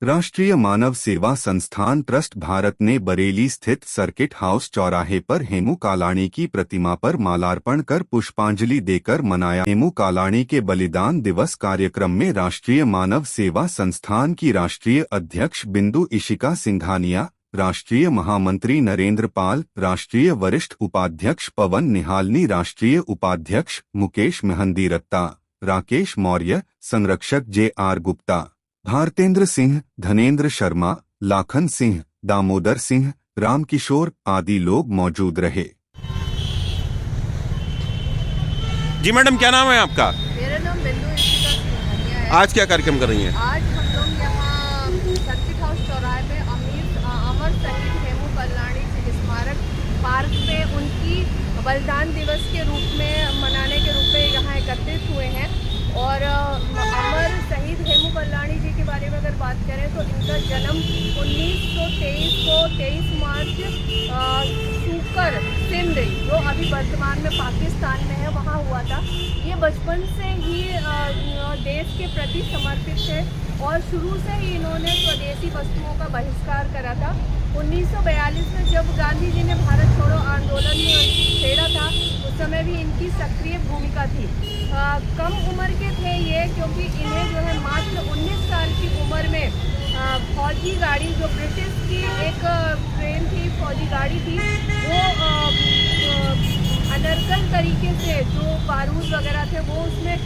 राष्ट्रीय मानव सेवा संस्थान ट्रस्ट भारत ने बरेली स्थित सर्किट हाउस चौराहे पर हेमू कालाणी की प्रतिमा पर मालार्पण कर पुष्पांजलि देकर मनाया। हेमू कालाणी के बलिदान दिवस कार्यक्रम में राष्ट्रीय मानव सेवा संस्थान की राष्ट्रीय अध्यक्ष बिंदु इशिका सिंघानिया, राष्ट्रीय महामंत्री नरेंद्र पाल, राष्ट्रीय वरिष्ठ उपाध्यक्ष पवन निहालनी, राष्ट्रीय उपाध्यक्ष मुकेश मेहंदीरत्ता, राकेश मौर्य, संरक्षक JR गुप्ता, भारतेंद्र सिंह, धनेंद्र शर्मा, लाखन सिंह, दामोदर सिंह, रामकिशोर आदि लोग मौजूद रहे। जी मैडम, क्या नाम है आपका? मेरा नाम बिंदु इशिका सिंघानिया है। आज क्या कार्यक्रम कर रही हैं? आज हम लोग यहाँ सर्किट हाउस चौराहे पे अमर शहीद हेमू कालाणी स्मारक पार्क में उनकी बलिदान दिवस के रूप में मनाने के रूप में यहाँ एकत्रित हुए हैं। और अमर शहीद हेमू कालाणी जी के बारे में अगर बात करें तो इनका जन्म 1923 को 23 मार्च सूकर सिंध, जो अभी वर्तमान में पाकिस्तान में है, वहाँ हुआ था। ये बचपन से ही देश के प्रति समर्पित थे और शुरू से ही इन्होंने स्वदेशी वस्तुओं का बहिष्कार करा था। 1942 में जब गांधी जी ने भारत छोड़ो आंदोलन छेड़ा था, उस समय भी इनकी सक्रिय भूमिका थी। कम उम्र के थे ये, क्योंकि इन्हें जो है मात्र 19 साल की उम्र में फौजी गाड़ी, जो ब्रिटिश की एक ट्रेन थी, फौजी गाड़ी थी, वो अनर्गल तरीके से जो बारूद वगैरह थे वो उसमें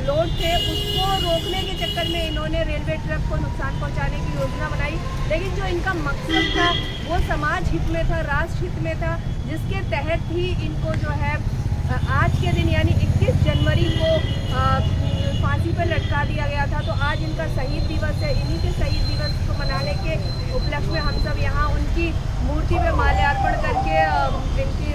लोड थे, उसको रोकने के चक्कर में इन्होंने रेलवे ट्रैक को नुकसान पहुंचाने की योजना बनाई। लेकिन जो इनका मकसद था वो समाज हित में था, राष्ट्र हित में था, जिसके तहत ही इनको जो है आज के दिन यानी 21 जनवरी को फांसी पर लटका दिया गया था। तो आज इनका शहीद दिवस है। इन्हीं के शहीद दिवस को मनाने के उपलक्ष्य में हम सब यहाँ उनकी मूर्ति पे माल्यार्पण करके इनकी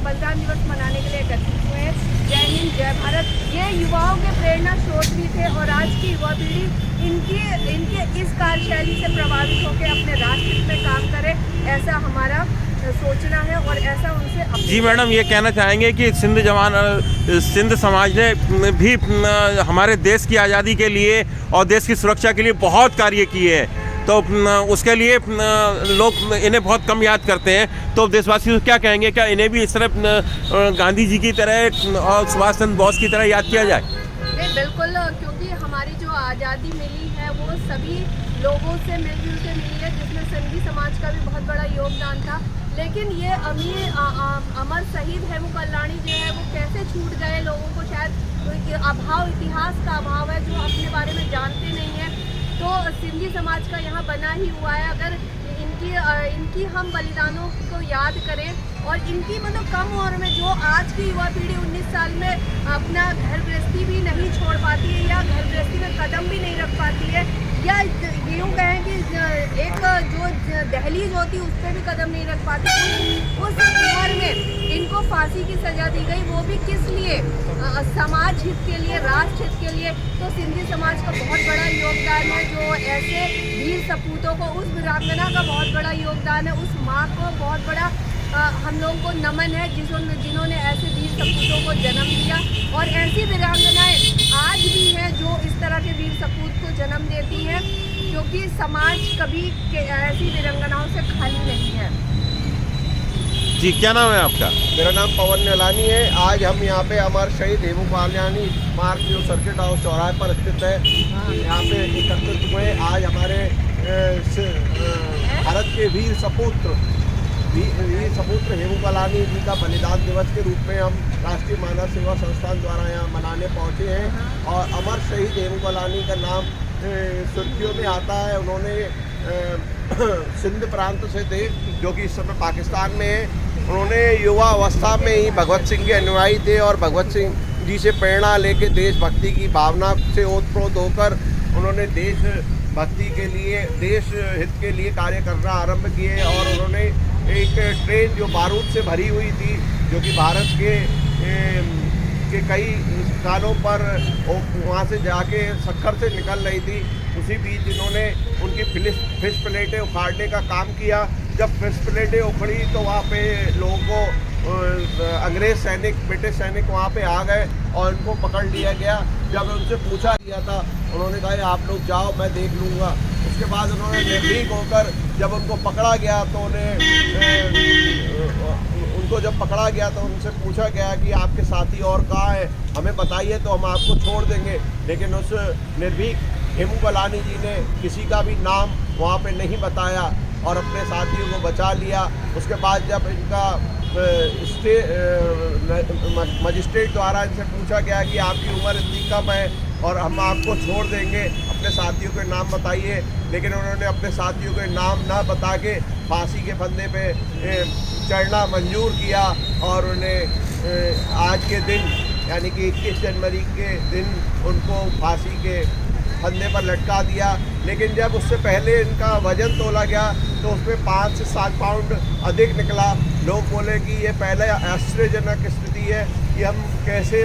बलिदान दिवस मनाने के लिए एकत्रित हुए हैं। जय हिंद, जय भारत। ये युवाओं के प्रेरणा स्रोत भी थे और आज की युवा पीढ़ी इनके इस कार्यशैली से प्रभावित होकर अपने राष्ट्र में काम करे, ऐसा हमारा सोचना है और ऐसा उनसे। जी मैडम, ये कहना चाहेंगे कि सिंध समाज ने भी हमारे देश की आज़ादी के लिए और देश की सुरक्षा के लिए बहुत कार्य किए हैं, तो उसके लिए लोग इन्हें बहुत कम याद करते हैं। तो देशवासी को क्या कहेंगे, क्या इन्हें भी इस तरह गांधी जी की तरह और सुभाष चंद्र बोस की तरह याद किया जाए? नहीं, बिल्कुल, क्योंकि हमारी जो आज़ादी मिली है वो सभी लोगों से मिलजुल के मिली है, जिसमें सिंधी समाज का भी बहुत बड़ा योगदान था। लेकिन ये अमर शहीद हेमू कालाणी जो है वो कैसे छूट गए, लोगों को शायद अभाव, इतिहास का अभाव है, जो अपने बारे में जानते नहीं है। तो सिंधी समाज का यहाँ बना ही हुआ है। अगर इनकी हम बलिदानों को याद करें और इनकी मतलब कम उम्र में जो आज की युवा पीढ़ी 19 साल में अपना घर गृहस्थी भी नहीं छोड़ पाती है या घर गृहस्थी में कदम भी नहीं रख पाती है, या यूँ कहें कि एक जो दहलीज होती उस पर भी कदम नहीं रख पाती, उस उम्र में इनको फांसी की सजा दी गई, वो भी किस लिए? समाज हित के लिए, राष्ट्र हित के लिए। तो सिंधी समाज का बहुत बड़ा योगदान है, जो ऐसे वीर सपूतों को, उस वीरांगना का बहुत बड़ा योगदान है, उस माँ को बहुत बड़ा हम लोगों को नमन है जिन्होंने ऐसे वीर सपूतों को जन्म दिया। और ऐसी वीरांगनाएं आज भी हैं जो इस तरह के वीर सपूत को जन्म देती हैं, क्योंकि समाज कभी ऐसी वीरांगनाओं से खाली नहीं है। जी, क्या नाम है आपका? मेरा नाम पवन निहालनी है। आज हम यहाँ पे अमर शहीद हेमू कालाणी स्मारक जो सर्किट हाउस चौराहे पर स्थित है, यहाँ पे एकत्रित हुए। आज हमारे भारत के वीर सपूत्र हेमू कालाणी जी का बलिदान दिवस के रूप में हम राष्ट्रीय मानव सेवा संस्थान द्वारा यहाँ मनाने पहुँचे हैं। और अमर शहीद हेमू कालाणी का नाम सुर्खियों में आता है। उन्होंने सिंध प्रांत से थे, जो कि इस समय पाकिस्तान में है। उन्होंने युवा अवस्था में ही भगवत सिंह के अनुयायी थे और भगवत सिंह जी से प्रेरणा लेकर देशभक्ति की भावना से ओतप्रोत होकर उन्होंने देशभक्ति के लिए, देश हित के लिए कार्य करना आरंभ किए। और उन्होंने एक ट्रेन जो बारूद से भरी हुई थी, जो कि भारत के कई स्थानों पर वहाँ से जाके सक्खर से निकल रही थी, उसी बीच इन्होंने उनकी फिश प्लेटें उखाड़ने का काम किया जब प्लेटें उखड़ी तो वहाँ पे लोगों को अंग्रेज सैनिक, ब्रिटिश सैनिक वहाँ पे आ गए और उनको पकड़ लिया गया। जब उनसे पूछा गया था, उन्होंने कहा आप लोग जाओ, मैं देख लूँगा। उसके बाद उन्होंने निर्भीक होकर जब उनको पकड़ा गया तो उनको जब पकड़ा गया तो उनसे पूछा गया कि आपके साथी और कहाँ हैं, हमें बताइए तो हम आपको छोड़ देंगे। लेकिन उस निर्भीक हेमू कालानी जी ने किसी का भी नाम वहाँ पे नहीं बताया और अपने साथियों को बचा लिया। उसके बाद जब इनका मजिस्ट्रेट द्वारा इनसे पूछा गया कि आपकी उम्र इतनी कम है और हम आपको छोड़ देंगे, अपने साथियों के नाम बताइए, लेकिन उन्होंने अपने साथियों के नाम ना बता के फांसी के फंदे पे चढ़ना मंजूर किया और उन्हें आज के दिन यानी कि 21 जनवरी के दिन उनको फांसी के फंदे पर लटका दिया। लेकिन जब उससे पहले इनका वजन तोला गया तो उसमें 5 से 7 पाउंड अधिक निकला। लोग बोले कि ये पहले आश्चर्यजनक स्थिति है कि हम कैसे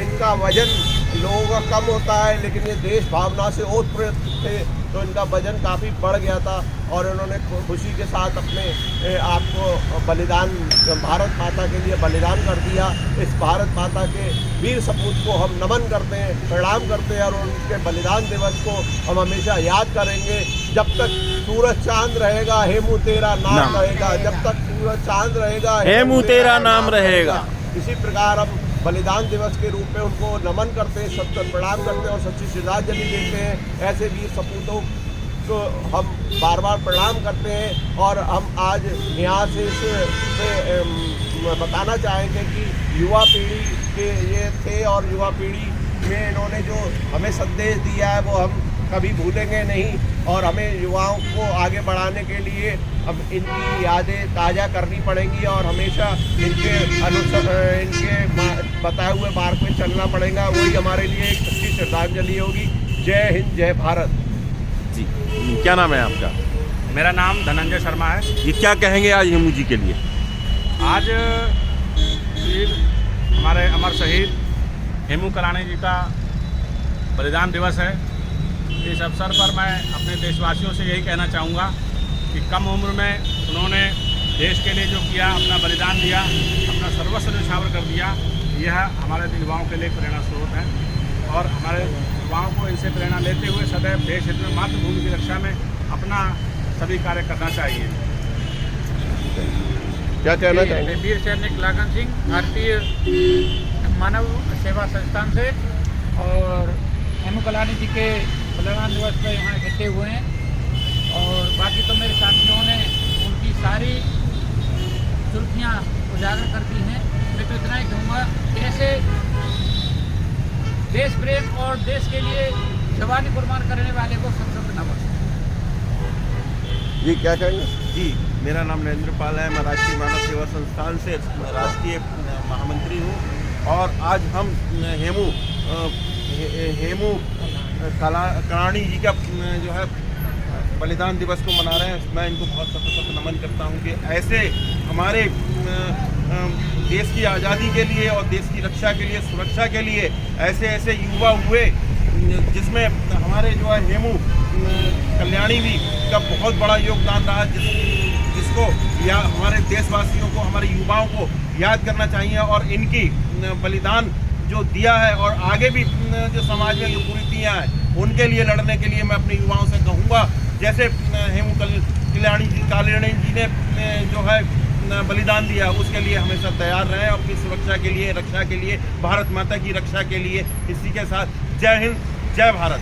इनका वजन लोगों का कम होता है, लेकिन ये देश भावना से ओतप्रोत थे तो इनका वजन काफ़ी बढ़ गया था और उन्होंने खुशी के साथ अपने आप को बलिदान, भारत माता के लिए बलिदान कर दिया। इस भारत माता के वीर सपूत को हम नमन करते हैं, प्रणाम करते हैं और उनके बलिदान दिवस को हम हमेशा याद करेंगे। जब तक सूरज चांद रहेगा हेमू तेरा नाम रहेगा, जब तक सूरज चांद रहेगा हेमू तेरा नाम रहेगा। इसी प्रकार हम बलिदान दिवस के रूप में उनको नमन करते हैं, सबको प्रणाम करते हैं और सच्ची श्रद्धांजलि देते हैं। ऐसे वीर सपूतों को हम बार बार प्रणाम करते हैं और हम आज यहाँ से बताना चाहेंगे कि युवा पीढ़ी के ये थे और युवा पीढ़ी में इन्होंने जो हमें संदेश दिया है वो हम कभी भूलेंगे नहीं और हमें युवाओं को आगे बढ़ाने के लिए अब इनकी यादें ताज़ा करनी पड़ेंगी और हमेशा इनके बताए हुए मार्ग में चलना पड़ेगा। वही हमारे लिए एक सच्ची श्रद्धांजलि होगी। जय हिंद, जय भारत। जी, क्या नाम है आपका? मेरा नाम धनंजय शर्मा है। ये क्या कहेंगे आज हेमू जी के लिए? आज हमारे अमर शहीद हेमू कालानी जी का बलिदान दिवस है। इस अवसर पर मैं अपने देशवासियों से यही कहना चाहूँगा कि कम उम्र में उन्होंने देश के लिए जो किया, अपना बलिदान दिया, अपना सर्वस्व न्यौछावर कर दिया, यह हमारे युवाओं के लिए प्रेरणा स्रोत है और हमारे युवाओं को इनसे प्रेरणा लेते हुए सदैव देश हित में, मातृभूमि की रक्षा में अपना सभी कार्य करना चाहिए। क्या कहना चाहेंगे? वीर सैनिक लागन सिंह, भारतीय मानव सेवा संस्थान से, और हेमू कालानी जी के बलिदान दिवस पर यहाँ इकट्ठे हुए हैं और बाकी तो मेरे साथियों ने उनकी सारी सुर्खियाँ उजागर कर दी हैं। मैं तो इतना ही कहूँगा कि ऐसे देश प्रेम और देश के लिए जवानी कुर्बान करने वाले को सशक्त न बने। जी, क्या कहेंगे? जी, मेरा नाम नरेंद्र पाल है। मैं राष्ट्रीय मानव सेवा संस्थान से राष्ट्रीय महामंत्री हूँ और आज हम हेमू कालानी जी का जो है बलिदान दिवस को मना रहे हैं। मैं इनको बहुत सख्त नमन करता हूं कि ऐसे हमारे देश की आज़ादी के लिए और देश की रक्षा के लिए, सुरक्षा के लिए ऐसे युवा हुए जिसमें हमारे जो है हेमू कल्याणी भी का बहुत बड़ा योगदान रहा, जिसको या हमारे देशवासियों को, हमारे युवाओं को याद करना चाहिए और इनकी बलिदान जो दिया है और आगे भी जो समाज में जो कुरीतियाँ हैं उनके लिए लड़ने के लिए मैं अपने युवाओं से कहूँगा, जैसे हेमू कालानी जी ने जो है बलिदान दिया, उसके लिए हमेशा तैयार रहें अपनी सुरक्षा के लिए, रक्षा के लिए, भारत माता की रक्षा के लिए। इसी के साथ जय हिंद, जय भारत।